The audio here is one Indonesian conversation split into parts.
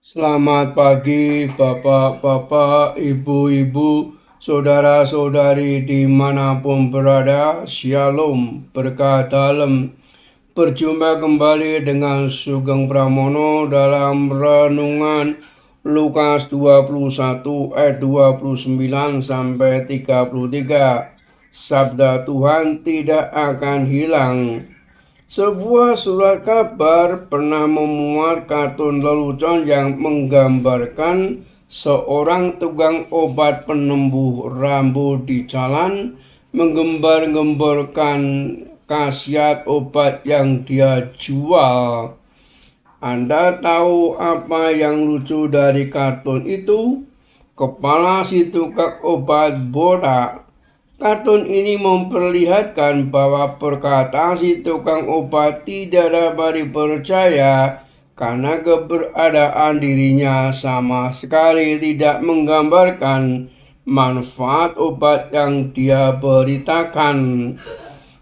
Selamat pagi, bapak-bapak, ibu-ibu, saudara-saudari dimanapun berada. Shalom, berkah dalam. Berjumpa kembali dengan Sugeng Pramono dalam renungan Lukas 21 ayat 29 sampai 33. Sabda Tuhan tidak akan hilang. Sebuah surat kabar pernah memuat kartun lelucon yang menggambarkan seorang tukang obat penembuh rambut di jalan menggembar-gemborkan khasiat obat yang dia jual. Anda tahu apa yang lucu dari kartun itu? Kepala si tukang obat botak. Kartun ini memperlihatkan bahwa perkataan si tukang obat tidak dapat dipercaya karena keberadaan dirinya sama sekali tidak menggambarkan manfaat obat yang dia beritakan.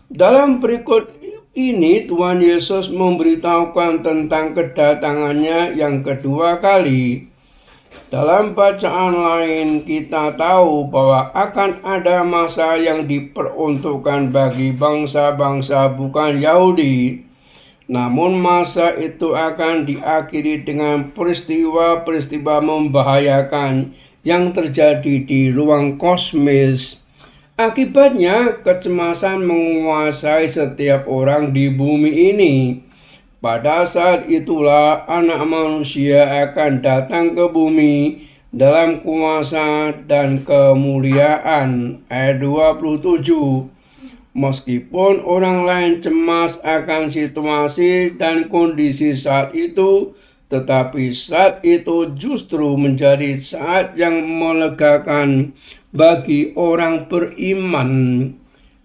Dalam berikut ini Tuhan Yesus memberitahukan tentang kedatangannya yang kedua kali. Dalam bacaan lain kita tahu bahwa akan ada masa yang diperuntukkan bagi bangsa-bangsa bukan Yahudi. Namun masa itu akan diakhiri dengan peristiwa-peristiwa membahayakan yang terjadi di ruang kosmis. Akibatnya kecemasan menguasai setiap orang di bumi ini. Pada saat itulah anak manusia akan datang ke bumi dalam kuasa dan kemuliaan. Ayat 27. Meskipun orang lain cemas akan situasi dan kondisi saat itu, tetapi saat itu justru menjadi saat yang melegakan bagi orang beriman.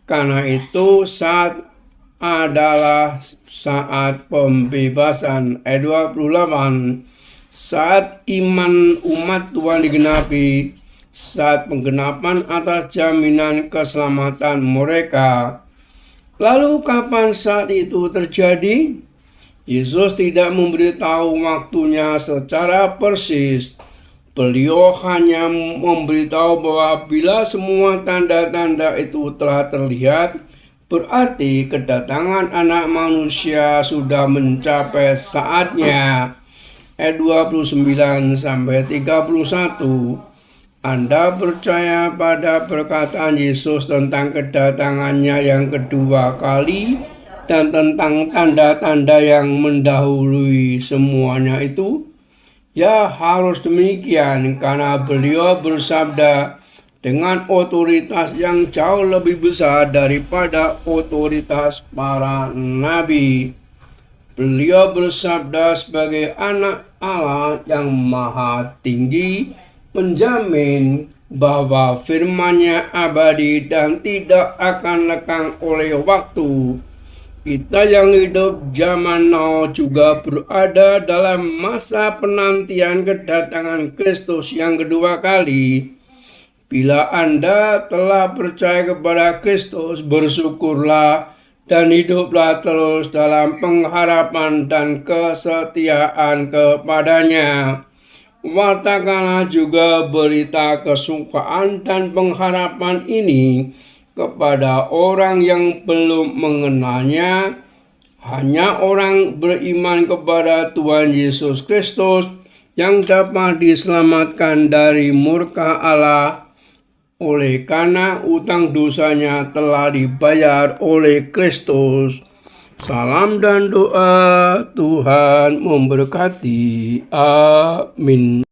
Karena itu saat adalah saat pembebasan. Ayat 28. Saat iman umat Tuhan digenapi, saat penggenapan atas jaminan keselamatan mereka. Lalu kapan saat itu terjadi? Yesus tidak memberitahu waktunya secara persis. Beliau hanya memberitahu bahwa bila semua tanda-tanda itu telah terlihat, berarti kedatangan anak manusia sudah mencapai saatnya. Ayat 29 sampai 31. Anda percaya pada perkataan Yesus tentang kedatangannya yang kedua kali dan tentang tanda-tanda yang mendahului semuanya itu? Ya, harus demikian karena beliau bersabda dengan otoritas yang jauh lebih besar daripada otoritas para nabi. Beliau bersabda sebagai anak Allah yang maha tinggi, menjamin bahwa firman-Nya abadi dan tidak akan lekang oleh waktu. Kita yang hidup zaman now juga berada dalam masa penantian kedatangan Kristus yang kedua kali. Bila Anda telah percaya kepada Kristus, bersyukurlah dan hiduplah terus dalam pengharapan dan kesetiaan kepadanya. Wartakanlah juga berita kesukaan dan pengharapan ini kepada orang yang belum mengenalnya. Hanya orang beriman kepada Tuhan Yesus Kristus yang dapat diselamatkan dari murka Allah, oleh karena utang dosanya telah dibayar oleh Kristus. Salam dan doa Tuhan memberkati. Amin.